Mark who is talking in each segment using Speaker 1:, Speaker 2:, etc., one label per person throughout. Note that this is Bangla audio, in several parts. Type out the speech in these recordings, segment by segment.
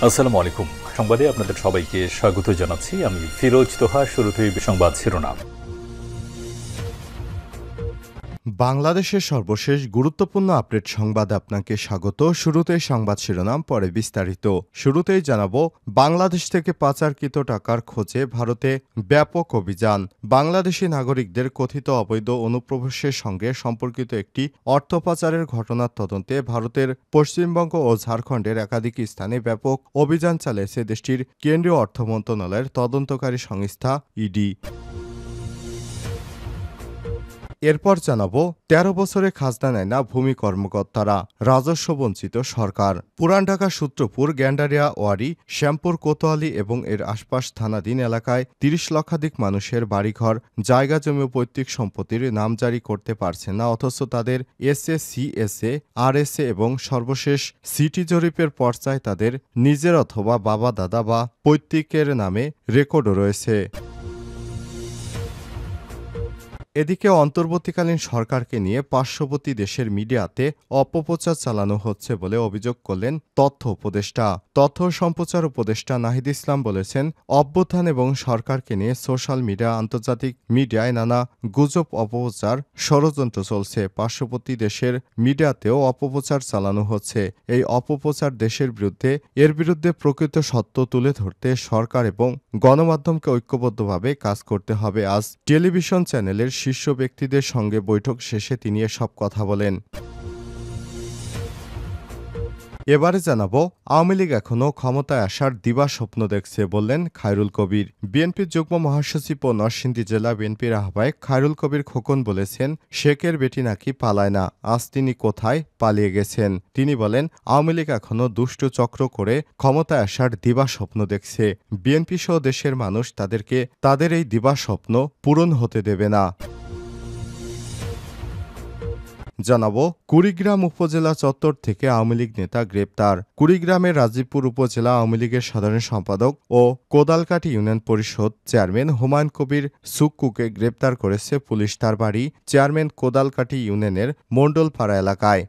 Speaker 1: আসসালামু আলাইকুম। সংবাদে আপনাদের সবাইকে স্বাগত জানাচ্ছি। আমি ফিরোজ তোহা। শুরুতেই সংবাদ শিরোনাম।
Speaker 2: বাংলাদেশের সর্বশেষ গুরুত্বপূর্ণ আপডেট সংবাদ আপনাকে স্বাগত। শুরুতেই সংবাদ শিরোনাম, পরে বিস্তারিত। শুরুতেই জানাবো, বাংলাদেশ থেকে পাচারকৃত টাকার খোঁজে ভারতে ব্যাপক অভিযান। বাংলাদেশি নাগরিকদের কথিত অবৈধ অনুপ্রবেশের সঙ্গে সম্পর্কিত একটি অর্থ পাচারের ঘটনার তদন্তে ভারতের পশ্চিমবঙ্গ ও ঝাড়খণ্ডের একাধিক স্থানে ব্যাপক অভিযান চালিয়েছে দেশটির কেন্দ্রীয় অর্থ মন্ত্রণালয়ের তদন্তকারী সংস্থা ইডি। এরপর জানাবো, ১৩ বছরে খাজনা নেয় না ভূমি কর্মকর্তারা, রাজস্ব বঞ্চিত সরকার। পুরান ঢাকা সূত্রপুর, গ্যান্ডারিয়া, ওয়ারী, শ্যামপুর, কোতোয়ালি এবং এর আশপাশ থানাধীন এলাকায় ৩০ লক্ষাধিক মানুষের বাড়িঘর, জায়গা জমি ও পৈতৃক সম্পত্তির নামজারি করতে পারছে না, অথচ তাদের এসএ, সিএসএ, আরএসএ এবং সর্বশেষ সিটি জরিপের পর্চায় তাদের নিজের অথবা বাবা, দাদা বা পৈতৃকের নামে রেকর্ডও রয়েছে। এদিকে অন্তর্বর্তীকালীন সরকারকে নিয়ে পার্শ্ববর্তী দেশের মিডিয়াতে অপপ্রচার চালানো হচ্ছে বলে অভিযোগ করলেন তথ্য উপদেষ্টা। তথ্য সম্প্রচার উপদেষ্টা নাহিদ ইসলাম বলেছেন, অভ্যুত্থান এবং সরকারকে নিয়ে সোশ্যাল মিডিয়া, আন্তর্জাতিক মিডিয়ায় নানা গুজব, অপপ্রচার, ষড়যন্ত্র চলছে। পার্শ্ববর্তী দেশের মিডিয়াতেও অপপ্রচার চালানো হচ্ছে। এই অপপ্রচার দেশের বিরুদ্ধে, এর বিরুদ্ধে প্রকৃত সত্য তুলে ধরতে সরকার এবং গণমাধ্যমকে ঐক্যবদ্ধভাবে কাজ করতে হবে। আজ টেলিভিশন চ্যানেলের শীর্ষ ব্যক্তিদের সঙ্গে বৈঠক শেষে তিনি এসব কথা বলেন। এবারে জানাবো, আওয়ামী লীগ এখনও ক্ষমতায় আসার দিবাস্বপ্ন দেখছে বললেন খায়রুল কবির। বিএনপির যুগ্ম মহাসচিব ও নরসিংদী জেলা বিএনপির আহ্বায়ক খায়রুল কবির খোকন বলেছেন, শেখের বেটি নাকি পালায় না, আজ তিনি কোথায় পালিয়ে গেছেন। তিনি বলেন, আওয়ামী লীগ এখনও দুষ্টু চক্র করে ক্ষমতায় আসার দিবাস্বপ্ন দেখছে। বিএনপি সহ দেশের মানুষ তাদেরকে তাদের এই দিবাস্বপ্ন পূরণ হতে দেবে না। জানাবো, কুড়িগ্রাম উপজেলা চত্বর থেকে আওয়ামী লীগ নেতা গ্রেপ্তার। কুড়িগ্রামের রাজীবপুর উপজেলা আওয়ামী লীগের সাধারণ সম্পাদক ও কোদালকাটি ইউনিয়ন পরিষদ চেয়ারম্যান হুমায়ুন কবির সুক্কুকে গ্রেপ্তার করেছে পুলিশ। তার বাড়ি চেয়ারম্যান কোদালকাটি ইউনিয়নের মণ্ডলপাড়া এলাকায়।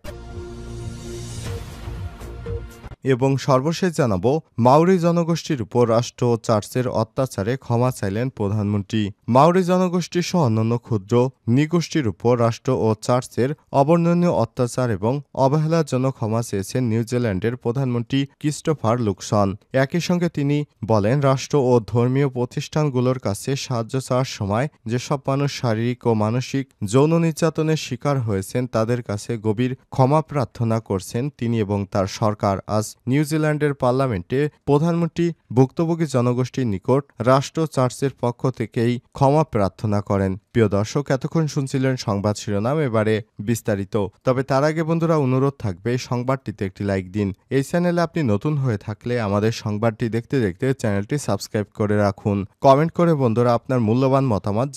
Speaker 2: এবং সর্বশেষ জানাবো, মাওরি জনগোষ্ঠীর উপর রাষ্ট্র ও চার্চের অত্যাচারে ক্ষমা চাইলেন প্রধানমন্ত্রী। মাওরি জনগোষ্ঠী সহ অন্যান্য ক্ষুদ্র নৃগোষ্ঠীর উপর রাষ্ট্র ও চার্চের অবর্ণনীয় অত্যাচার এবং অবহেলার জন্য ক্ষমা চেয়েছেন নিউজিল্যান্ডের প্রধানমন্ত্রী ক্রিস্টোফার লুকসন। একই সঙ্গে তিনি বলেন, রাষ্ট্র ও ধর্মীয় প্রতিষ্ঠানগুলোর কাছে সাহায্য চাওয়ার সময় যেসব মানুষ শারীরিক ও মানসিক যৌন নির্যাতনের শিকার হয়েছেন তাদের কাছে গভীর ক্ষমা প্রার্থনা করছেন তিনি এবং তার সরকার। আজ নিউজিল্যান্ডের পার্লামেন্টে প্রধানমন্ত্রী ভুক্তভোগী জনগোষ্ঠীর নিকট রাষ্ট্র চার্চের পক্ষ থেকেই ক্ষমা প্রার্থনা করেন। প্রিয় দর্শক, এতক্ষণ শুনছিলেন সংবাদ শিরোনাম, এবারে বিস্তারিত। তবে তার আগে বন্ধুরা, অনুরোধ থাকবে সংবাদটিতে একটি লাইক দিন। এই চ্যানেলে আপনি নতুন হয়ে থাকলে আমাদের সংবাদটি দেখতে দেখতে চ্যানেলটি সাবস্ক্রাইব করে রাখুন। কমেন্ট করে বন্ধুরা আপনার মূল্যবান মতামত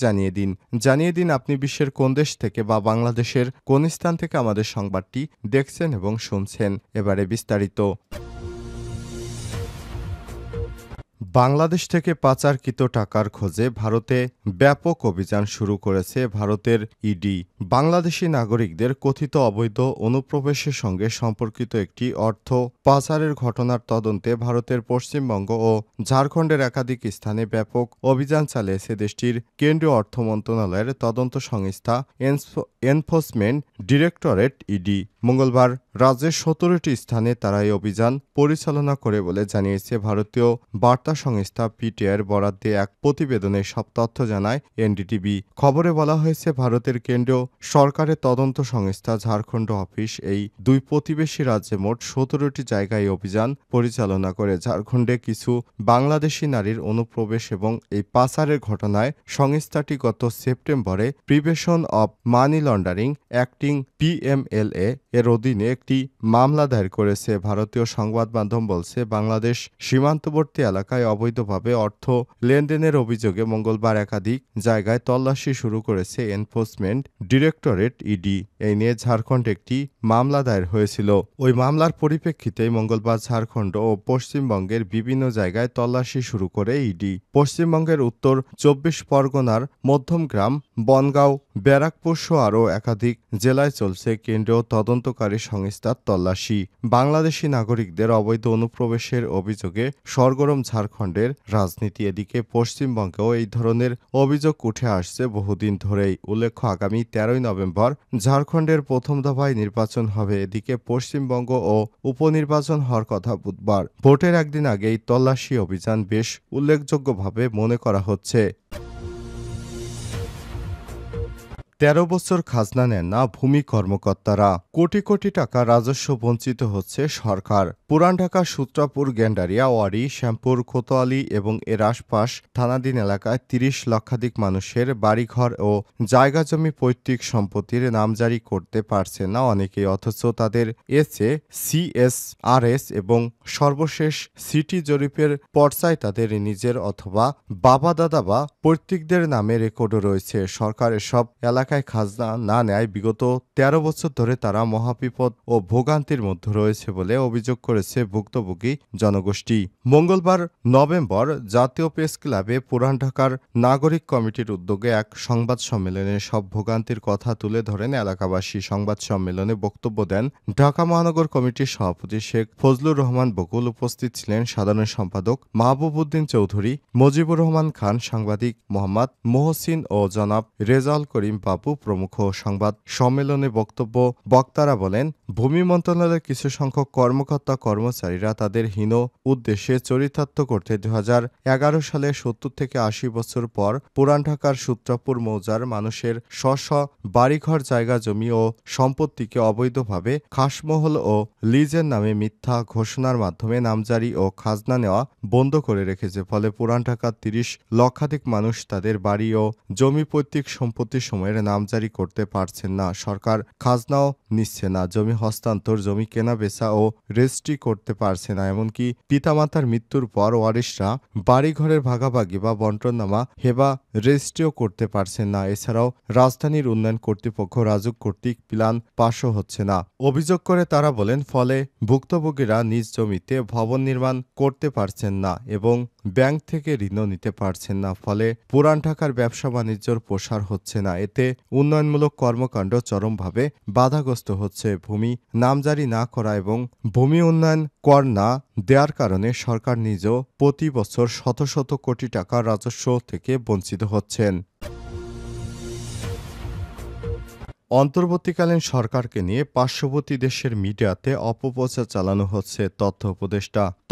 Speaker 2: জানিয়ে দিন আপনি বিশ্বের কোন দেশ থেকে বা বাংলাদেশের কোন স্থান থেকে আমাদের সংবাদটি দেখছেন এবং শুনছেন। এবারে বিস্তারিত। বাংলাদেশ থেকে পাচারকৃত টাকার খোঁজে ভারতে ব্যাপক অভিযান শুরু করেছে ভারতের ইডি। বাংলাদেশি নাগরিকদের কথিত অবৈধ অনুপ্রবেশের সঙ্গে সম্পর্কিত একটি অর্থ পাচারের ঘটনার তদন্তে ভারতের পশ্চিমবঙ্গ ও ঝাড়খণ্ডের একাধিক স্থানে ব্যাপক অভিযান চালিয়েছে দেশটির কেন্দ্রীয় অর্থ মন্ত্রণালয়ের তদন্ত সংস্থা এনফোর্সমেন্ট ডিরেক্টরেট ইডি। মঙ্গলবার রাজ্যের ১৭টি স্থানে তারা এই অভিযান পরিচালনা করে বলে জানিয়েছে ভারতীয় বার্তা সংস্থা পিটিআইয়ের বরাদ্দে এক প্রতিবেদনে সব তথ্য জানায় এনডিটিভি। খবরে বলা হয়েছে, ভারতের কেন্দ্রীয় সরকারের তদন্ত সংস্থা ঝাড়খণ্ড অফিস এই দুই প্রতিবেশী রাজ্যে মোট ১৭টি জায়গায় অভিযান পরিচালনা করে। ঝাড়খণ্ডে কিছু বাংলাদেশি নারীর অনুপ্রবেশ এবং এই পাচারের ঘটনায় সংস্থাটি গত সেপ্টেম্বরে prevention of money laundering acting PMLA এর অধীনে একটি মামলা দায়ের করেছে। ভারতীয় সংবাদ মাধ্যম বলছে, বাংলাদেশ সীমান্তবর্তী এলাকায় অবৈধভাবে অর্থ লেনদেনের অভিযোগে মঙ্গলবার একাধিক জায়গায় তল্লাশি শুরু করেছে এনফোর্সমেন্ট ডিরেক্টরেট ইডি। এই নিয়ে ঝাড়খণ্ডে একটি মামলা দায়ের হয়েছিল। ওই মামলার পরিপ্রেক্ষিতেই মঙ্গলবার ঝাড়খণ্ড ও পশ্চিমবঙ্গের বিভিন্ন জায়গায় তল্লাশি শুরু করে ইডি। পশ্চিমবঙ্গের উত্তর ২৪ পরগনার মধ্যমগ্রাম, বনগাঁও, ব্যারাকপুর সহ আরও একাধিক জেলায় চলছে কেন্দ্রীয় তদন্তকারী সংস্থার তল্লাশি। বাংলাদেশি নাগরিকদের অবৈধ অনুপ্রবেশের অভিযোগে সরগরম ঝাড়খণ্ডের রাজনীতি। এদিকে পশ্চিমবঙ্গেও এই ধরনের অভিযোগ উঠে আসছে বহুদিন ধরেই। উল্লেখ্য, আগামী 13ই নভেম্বর ঝাড়খণ্ডের প্রথম দফায় নির্বাচন হবে। এদিকে পশ্চিমবঙ্গ ও উপনির্বাচন হওয়ার কথা বুধবার। ভোটের একদিন আগেই তল্লাশি অভিযান বেশ উল্লেখযোগ্যভাবে মনে করা হচ্ছে। 13 বছর খাজনা নেন না ভূমি কর্মকর্তারা, কোটি কোটি টাকা রাজস্ব বঞ্চিত হচ্ছে সরকার। পুরান ঢাকা সূত্রাপুর, গেন্ডারিয়া, ওয়ারী, শ্যামপুর, কোতোয়ালি এবং এর আশপাশ থানাধীন এলাকায় 30 লক্ষাধিক মানুষের বাড়িঘর ও জায়গা জমি পৈতৃক সম্পত্তির নামজারি করতে পারছে না অনেকেই, অথচ তাদের এসএ, সিএসআরএস এবং সর্বশেষ সিটি জরিপের পর্চায় তাদের নিজের অথবা বাবা দাদা বা পৈতৃকদের নামে রেকর্ডও রয়েছে। সরকার এসব এলাকায় খাজনা না নেয় বিগত 13 বছর ধরে তারা মহাবিপদ ও ভোগান্তির মধ্যে রয়েছে বলে অভিযোগ করেছে ভুক্তভোগী জনগোষ্ঠী। মঙ্গলবার নভেম্বর জাতীয় প্রেস ক্লাবে পুরান ঢাকার নাগরিক কমিটির উদ্যোগে এক সংবাদ সম্মেলনে সব ভোগান্তির কথা তুলে ধরেন এলাকাবাসী। সংবাদ সম্মেলনে বক্তব্য দেন ঢাকা মহানগর কমিটির সভাপতি শেখ ফজলুর রহমান বকুল। উপস্থিত ছিলেন সাধারণ সম্পাদক মাহবুব উদ্দিন চৌধুরী, মজিবুর রহমান খান, সাংবাদিক মোহাম্মদ মোহসিন ও জনাব রেজাউল করিম বাবু প্রমুখ। সংবাদ সম্মেলনে বক্তারা বলেন, ভূমি মন্ত্রণালয়ের কিছু সংখ্যক কর্মকর্তা কর্মচারীরা তাদের হীন উদ্দেশ্যে চরিতার্থ করতে 2011 সালে 70 থেকে 80 বছর পর পুরান ঢাকার সূত্রাপুর মৌজার মানুষের স্ব বাড়িঘর, জায়গা জমি ও সম্পত্তিকে অবৈধভাবে খাসমহল ও লিজের নামে মিথ্যা ঘোষণার মাধ্যমে নামজারি ও খাজনা নেওয়া বন্ধ করে রেখেছে। ফলে পুরান ঢাকার 30 লক্ষাধিক মানুষ তাদের বাড়ি ও জমি পৈতৃক সম্পত্তি সময়ের নামজারি করতে পারছেন না। সরকার খাজনাও নিচ্ছে না, জমি হস্তান্তর, জমি কেনা বেচা ও রেজিস্ট্রি করতে পারছে না। এমনকি পিতামাতার মৃত্যুর পর ওয়ারিশরা বাড়িঘরের ভাগাভাগি বা বন্টননামা হেবা রেজিস্ট্রিও করতে পারছেন না। এছাড়াও রাজধানীর উন্নয়ন কর্তৃপক্ষ রাজুক কর্তৃক প্ল্যান পাসও হচ্ছে না। অভিযোগ করে তারা বলেন, ফলে ভুক্তভোগীরা নিজ জমিতে ভবন নির্মাণ করতে পারছেন না এবং ব্যাংক থেকে ঋণও নিতে পারছেন না। ফলে পুরান ঢাকার ব্যবসা বাণিজ্যর প্রসার হচ্ছে না। এতে উন্নয়নমূলক কর্মকাণ্ড চরমভাবে বাধাগ্রস্ত হচ্ছে। ভূমি নামজারি না করা এবং ভূমি উন্নয়ন কর না দেওয়ার কারণে সরকার নিজেও প্রতি বছর শত শত কোটি টাকা রাজস্ব থেকে বঞ্চিত হচ্ছেন। অন্তর্বর্তীকালীন সরকারকে নিয়ে পার্শ্ববর্তী দেশের মিডিয়াতে অপপ্রচার চালানো হচ্ছে।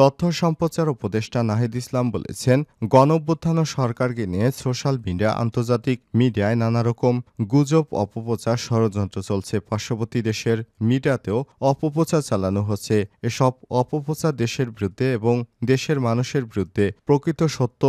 Speaker 2: তথ্য সম্প্রচার উপদেষ্টা নাহিদ ইসলাম বলেছেন, গণঅভ্যুত্থান ও সরকারকে নিয়ে সোশ্যাল মিডিয়া, আন্তর্জাতিক মিডিয়ায় নানা রকম গুজব, অপপ্রচার, ষড়যন্ত্র চলছে। পার্শ্ববর্তী দেশের মিডিয়াতেও অপপ্রচার চালানো হচ্ছে। এসব অপপ্রচার দেশের বিরুদ্ধে এবং দেশের মানুষের বিরুদ্ধে। প্রকৃত সত্য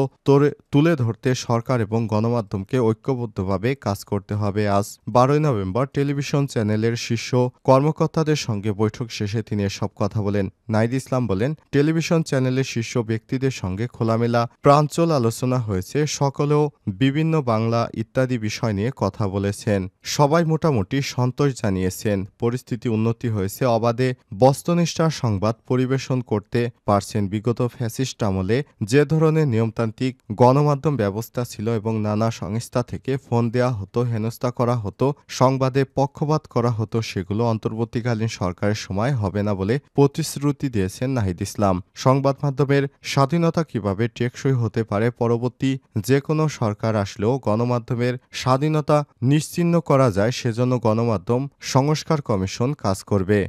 Speaker 2: তুলে ধরতে সরকার এবং গণমাধ্যমকে ঐক্যবদ্ধভাবে কাজ করতে হবে। আজ 12 নভেম্বর টেলিভিশন চ্যানেলের শীর্ষ কর্মকর্তাদের সঙ্গে বৈঠক শেষে তিনি এসব কথা বলেন। নাহিদ ইসলাম বলেন, টেলিভিশন চ্যানেলের শীর্ষ ব্যক্তিদের সঙ্গে খোলামেলা প্রাঞ্জল আলোচনা হয়েছে। সকলেও বিভিন্ন বাংলা ইত্যাদি বিষয় নিয়ে কথা বলেছেন। সবাই মোটামুটি সন্তোষ জানিয়েছেন। পরিস্থিতি উন্নতি হয়েছে। অবাধে বস্তুনিষ্ঠার সংবাদ পরিবেশন করতে পারছেন। বিগত ফ্যাসিস্ট আমলে যে ধরনের নিয়মতান্ত্রিক গণমাধ্যম ব্যবস্থা ছিল এবং নানা সংস্থা থেকে ফোন দেওয়া হতো, হেনস্থা করা হতো, সংবাদে পক্ষপাত করা হতো, সেগুলো অন্তর্বর্তীকালীন সরকারের সময় হবে না বলে প্রতিশ্রুতি দিয়েছেন নাহিদ ইসলাম। সংবাদ মাধ্যমের স্বাধীনতা কিভাবে টেকসই হতে পারে, পরবর্তী যে কোনো সরকার আসলেও গণমাধ্যমের স্বাধীনতা নিশ্চিহ্ন করা যায়, সেজন্য গণমাধ্যম সংস্কার কমিশন কাজ করবে।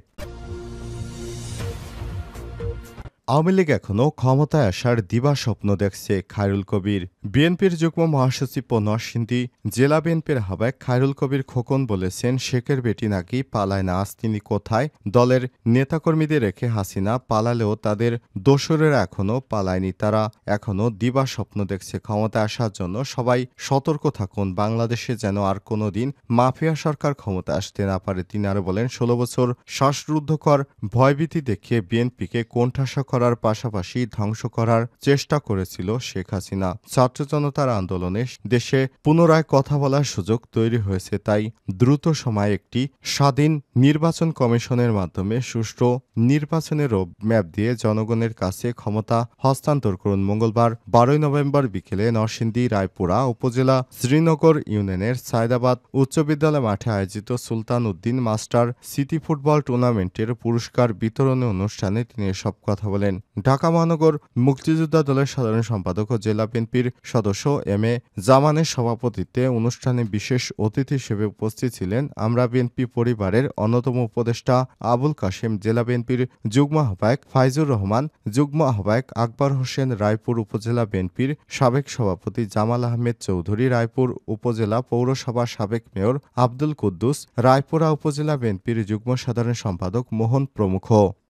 Speaker 2: আওয়ামী লীগ এখনও ক্ষমতায় আসার দিবাস্বপ্ন দেখছে, খায়রুল কবির। বিএনপির যুগ্ম মহাসচিব ও নরসিংদী জেলা বিএনপির আহ্বায়ক খায়রুল কবির খোকন বলেছেন, শেখের বেটি নাকি পালায় না। আজ তিনি কোথায়? দলের নেতাকর্মীদের রেখে হাসিনা পালালেও তাদের দোসরেরা এখনও পালায়নি। তারা এখনও দিবাস্বপ্ন দেখছে। ক্ষমতায় আসার জন্য সবাই সতর্ক থাকুন। বাংলাদেশে যেন আর কোনো দিন মাফিয়া সরকার ক্ষমতা আসতে না পারে। তিনি আরও বলেন, 16 বছর শ্বাসরুদ্ধকর ভয়ভীতি দেখিয়ে বিএনপিকে কোণঠাসা করার করার পাশাপাশি ধ্বংস করার চেষ্টা করেছিল শেখ হাসিনা। ছাত্র জনতার আন্দোলনে দেশে পুনরায় কথা বলার সুযোগ তৈরি হয়েছে, তাই দ্রুত সময়ে একটি স্বাধীন নির্বাচন কমিশনের মাধ্যমে সুষ্ঠু নির্বাচনের রোডম্যাপ দিয়ে জনগণের কাছে ক্ষমতা হস্তান্তর করুন। মঙ্গলবার 12 নভেম্বর বিকেলে নরসিংদী রায়পুরা উপজেলা শ্রীনগর ইউনিয়নের সায়দাবাদ উচ্চ বিদ্যালয় মাঠে আয়োজিত সুলতান উদ্দিন মাস্টার সিটি ফুটবল টুর্নামেন্টের পুরস্কার বিতরণী অনুষ্ঠানে তিনি এসব কথা বলেন। ঢাকা মহানগর মুক্তিযোদ্ধা দলের সাধারণ সম্পাদক ও জেলা বিএনপির সদস্য এম এ জামানের সভাপতিত্বে অনুষ্ঠানে বিশেষ অতিথি হিসেবে উপস্থিত ছিলেন আমরা বিএনপি পরিবারের অন্যতম উপদেষ্টা আবুল কাশেম, জেলা বিএনপির যুগ্ম আহ্বায়ক ফাইজুর রহমান, যুগ্ম আহ্বায়ক আকবর হোসেন, রায়পুর উপজেলা বিএনপির সাবেক সভাপতি জামাল আহমেদ চৌধুরী, রায়পুর উপজেলা পৌরসভার সাবেক মেয়র আব্দুল কুদ্দুস, রায়পুরা উপজেলা বিএনপির যুগ্ম সাধারণ সম্পাদক মোহন প্রমুখ।